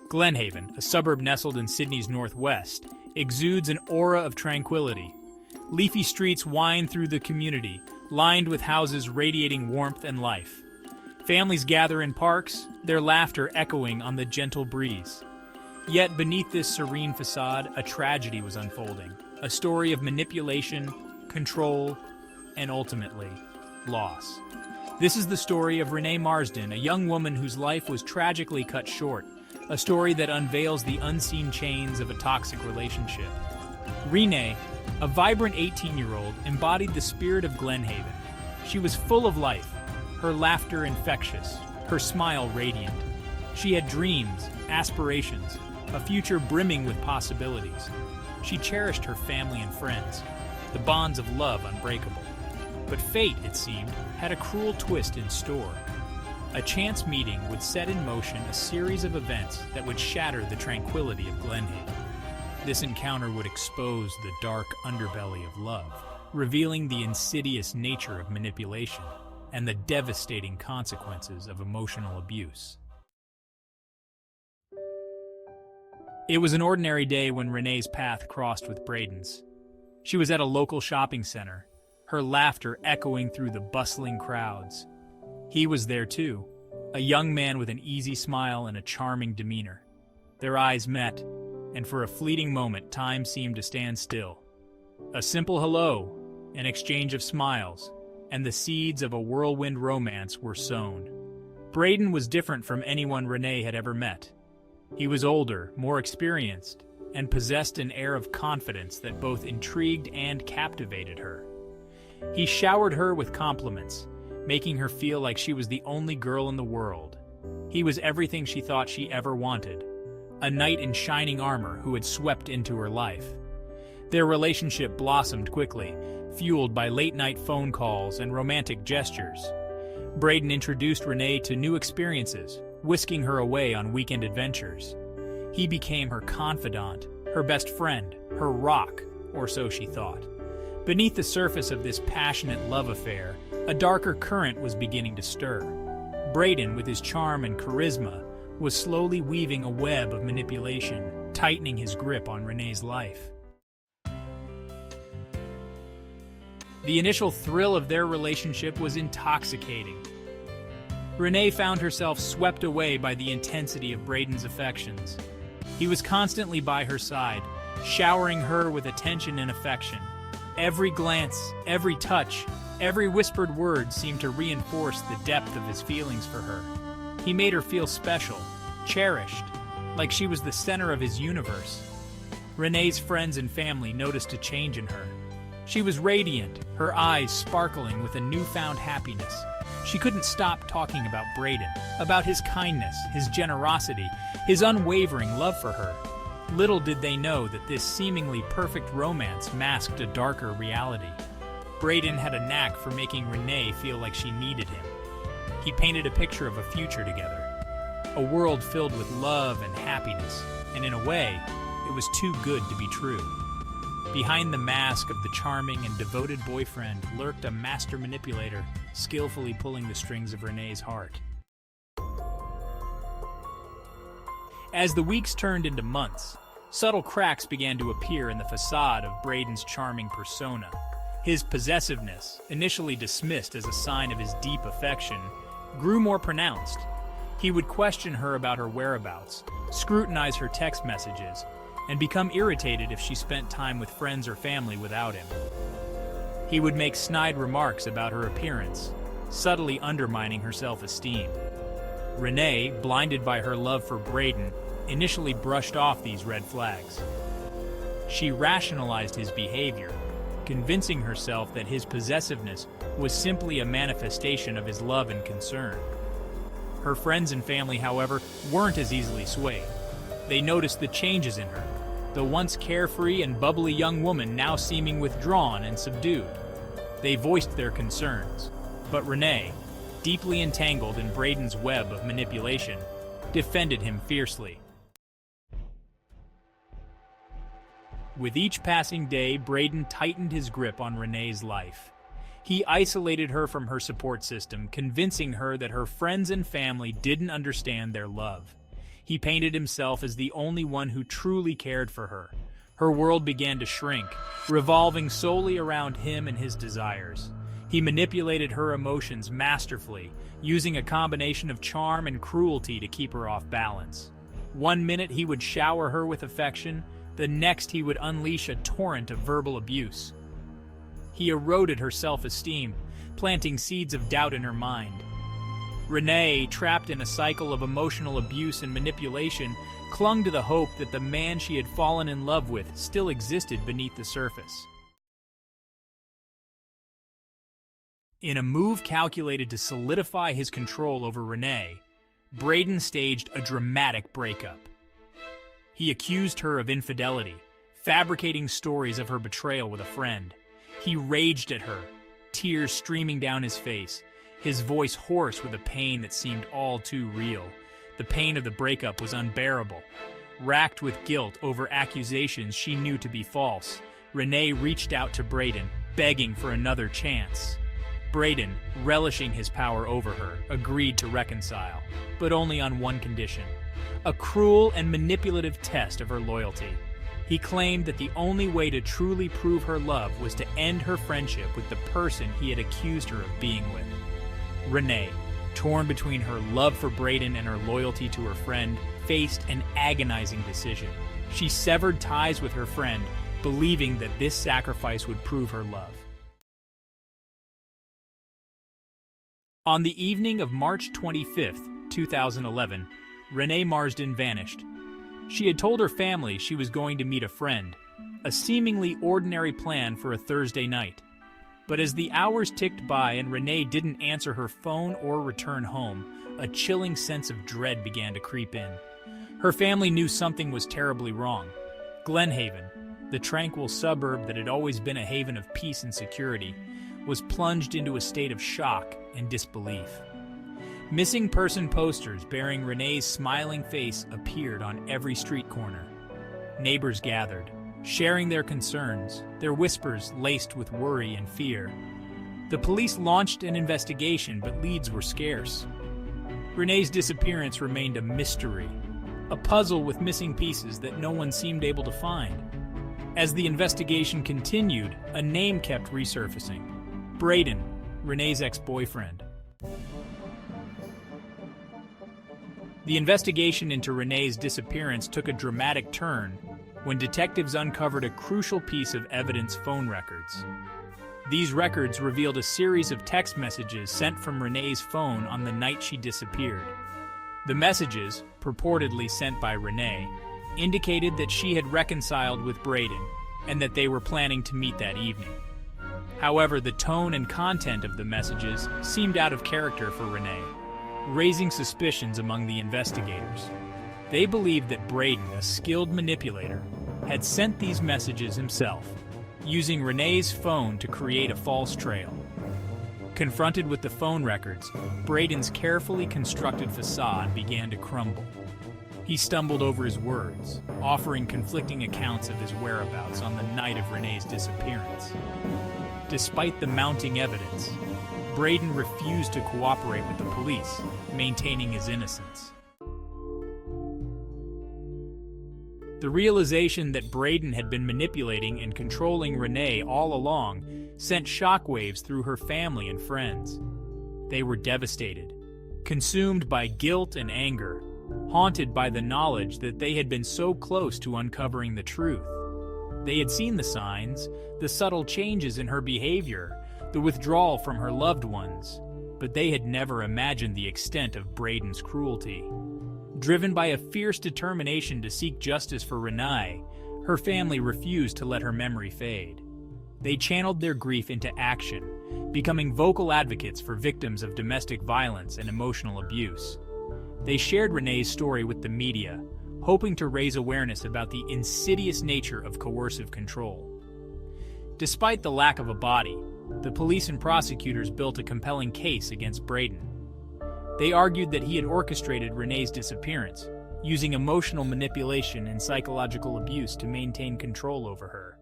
Glenhaven, a suburb nestled in Sydney's northwest, exudes an aura of tranquility. Leafy streets wind through the community, lined with houses radiating warmth and life. Families gather in parks, their laughter echoing on the gentle breeze. Yet beneath this serene facade, a tragedy was unfolding. A story of manipulation, control, and ultimately, loss. This is the story of Renae Marsden, a young woman whose life was tragically cut short. A story that unveils the unseen chains of a toxic relationship. Renae, a vibrant 18-year-old, embodied the spirit of Glenhaven. She was full of life, her laughter infectious, her smile radiant. She had dreams, aspirations, a future brimming with possibilities. She cherished her family and friends, the bonds of love unbreakable. But fate, it seemed, had a cruel twist in store. A chance meeting would set in motion a series of events that would shatter the tranquility of Glenhaven. This encounter would expose the dark underbelly of love, revealing the insidious nature of manipulation and the devastating consequences of emotional abuse. It was an ordinary day when Renae's path crossed with Braden's. She was at a local shopping center, her laughter echoing through the bustling crowds. He was there too, a young man with an easy smile and a charming demeanor. Their eyes met, and for a fleeting moment time seemed to stand still. A simple hello, an exchange of smiles, and the seeds of a whirlwind romance were sown. Braden was different from anyone Renae had ever met. He was older, more experienced, and possessed an air of confidence that both intrigued and captivated her. He showered her with compliments, making her feel like she was the only girl in the world. He was everything she thought she ever wanted, a knight in shining armor who had swept into her life. Their relationship blossomed quickly, fueled by late-night phone calls and romantic gestures. Braden introduced Renae to new experiences, whisking her away on weekend adventures. He became her confidant, her best friend, her rock, or so she thought. Beneath the surface of this passionate love affair, a darker current was beginning to stir. Braden, with his charm and charisma, was slowly weaving a web of manipulation, tightening his grip on Renae's life. The initial thrill of their relationship was intoxicating. Renae found herself swept away by the intensity of Braden's affections. He was constantly by her side, showering her with attention and affection. Every glance, every touch, every whispered word seemed to reinforce the depth of his feelings for her. He made her feel special, cherished, like she was the center of his universe. Renae's friends and family noticed a change in her. She was radiant, her eyes sparkling with a newfound happiness. She couldn't stop talking about Braden, about his kindness, his generosity, his unwavering love for her. Little did they know that this seemingly perfect romance masked a darker reality. Braden had a knack for making Renae feel like she needed him. He painted a picture of a future together, a world filled with love and happiness, and in a way, it was too good to be true. Behind the mask of the charming and devoted boyfriend lurked a master manipulator, skillfully pulling the strings of Renae's heart. As the weeks turned into months, subtle cracks began to appear in the facade of Braden's charming persona. His possessiveness, initially dismissed as a sign of his deep affection, grew more pronounced. He would question her about her whereabouts, scrutinize her text messages, and become irritated if she spent time with friends or family without him. He would make snide remarks about her appearance, subtly undermining her self-esteem. Renae, blinded by her love for Braden, initially brushed off these red flags. She rationalized his behavior, convincing herself that his possessiveness was simply a manifestation of his love and concern. Her friends and family, however, weren't as easily swayed. They noticed the changes in her, the once carefree and bubbly young woman now seeming withdrawn and subdued. They voiced their concerns, but Renae, deeply entangled in Braden's web of manipulation, defended him fiercely. With each passing day, Braden tightened his grip on Renae's life. He isolated her from her support system, convincing her that her friends and family didn't understand their love. He painted himself as the only one who truly cared for her. Her world began to shrink, revolving solely around him and his desires. He manipulated her emotions masterfully, using a combination of charm and cruelty to keep her off balance. One minute he would shower her with affection, the next he would unleash a torrent of verbal abuse. He eroded her self-esteem, planting seeds of doubt in her mind. Renae, trapped in a cycle of emotional abuse and manipulation, clung to the hope that the man she had fallen in love with still existed beneath the surface. In a move calculated to solidify his control over Renae, Braden staged a dramatic breakup. He accused her of infidelity, fabricating stories of her betrayal with a friend. He raged at her, tears streaming down his face, his voice hoarse with a pain that seemed all too real. The pain of the breakup was unbearable. Racked with guilt over accusations she knew to be false, Renae reached out to Braden, begging for another chance. Braden, relishing his power over her, agreed to reconcile, but only on one condition: a cruel and manipulative test of her loyalty. He claimed that the only way to truly prove her love was to end her friendship with the person he had accused her of being with. Renae, torn between her love for Braden and her loyalty to her friend, faced an agonizing decision. She severed ties with her friend, believing that this sacrifice would prove her love. On the evening of March 25, 2011, Renae Marsden vanished. She had told her family she was going to meet a friend, a seemingly ordinary plan for a Thursday night. But as the hours ticked by and Renae didn't answer her phone or return home, a chilling sense of dread began to creep in. Her family knew something was terribly wrong. Glenhaven, the tranquil suburb that had always been a haven of peace and security, was plunged into a state of shock and disbelief. Missing person posters bearing Renae's smiling face appeared on every street corner. Neighbors gathered, sharing their concerns, their whispers laced with worry and fear. The police launched an investigation, but leads were scarce. Renae's disappearance remained a mystery, a puzzle with missing pieces that no one seemed able to find. As the investigation continued, a name kept resurfacing: Braden, Renae's ex-boyfriend. The investigation into Renae's disappearance took a dramatic turn when detectives uncovered a crucial piece of evidence: phone records. These records revealed a series of text messages sent from Renae's phone on the night she disappeared. The messages, purportedly sent by Renae, indicated that she had reconciled with Braden and that they were planning to meet that evening. However, the tone and content of the messages seemed out of character for Renae, raising suspicions among the investigators. They believed that Braden, a skilled manipulator, had sent these messages himself, using Renae's phone to create a false trail. Confronted with the phone records, Braden's carefully constructed facade began to crumble. He stumbled over his words, offering conflicting accounts of his whereabouts on the night of Renae's disappearance. Despite the mounting evidence, Braden refused to cooperate with the police, maintaining his innocence. The realization that Braden had been manipulating and controlling Renae all along sent shockwaves through her family and friends. They were devastated, consumed by guilt and anger, haunted by the knowledge that they had been so close to uncovering the truth. They had seen the signs, the subtle changes in her behavior, the withdrawal from her loved ones, but they had never imagined the extent of Braden's cruelty. Driven by a fierce determination to seek justice for Renae, her family refused to let her memory fade. They channeled their grief into action, becoming vocal advocates for victims of domestic violence and emotional abuse. They shared Renae's story with the media, hoping to raise awareness about the insidious nature of coercive control. Despite the lack of a body, the police and prosecutors built a compelling case against Braden. They argued that he had orchestrated Renae's disappearance, using emotional manipulation and psychological abuse to maintain control over her.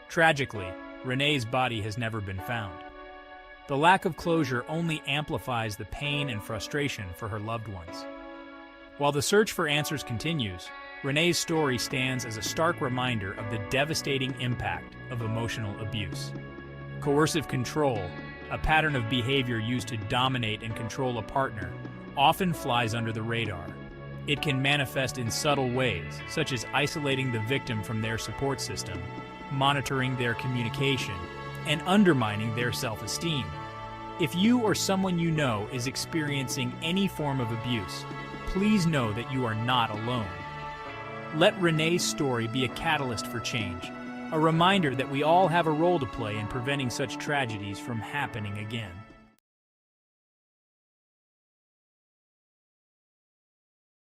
Tragically, Renae's body has never been found. The lack of closure only amplifies the pain and frustration for her loved ones. While the search for answers continues, Renae's story stands as a stark reminder of the devastating impact of emotional abuse. Coercive control, a pattern of behavior used to dominate and control a partner, often flies under the radar. It can manifest in subtle ways, such as isolating the victim from their support system, monitoring their communication, and undermining their self-esteem. If you or someone you know is experiencing any form of abuse, please know that you are not alone. Let Renae's story be a catalyst for change, a reminder that we all have a role to play in preventing such tragedies from happening again.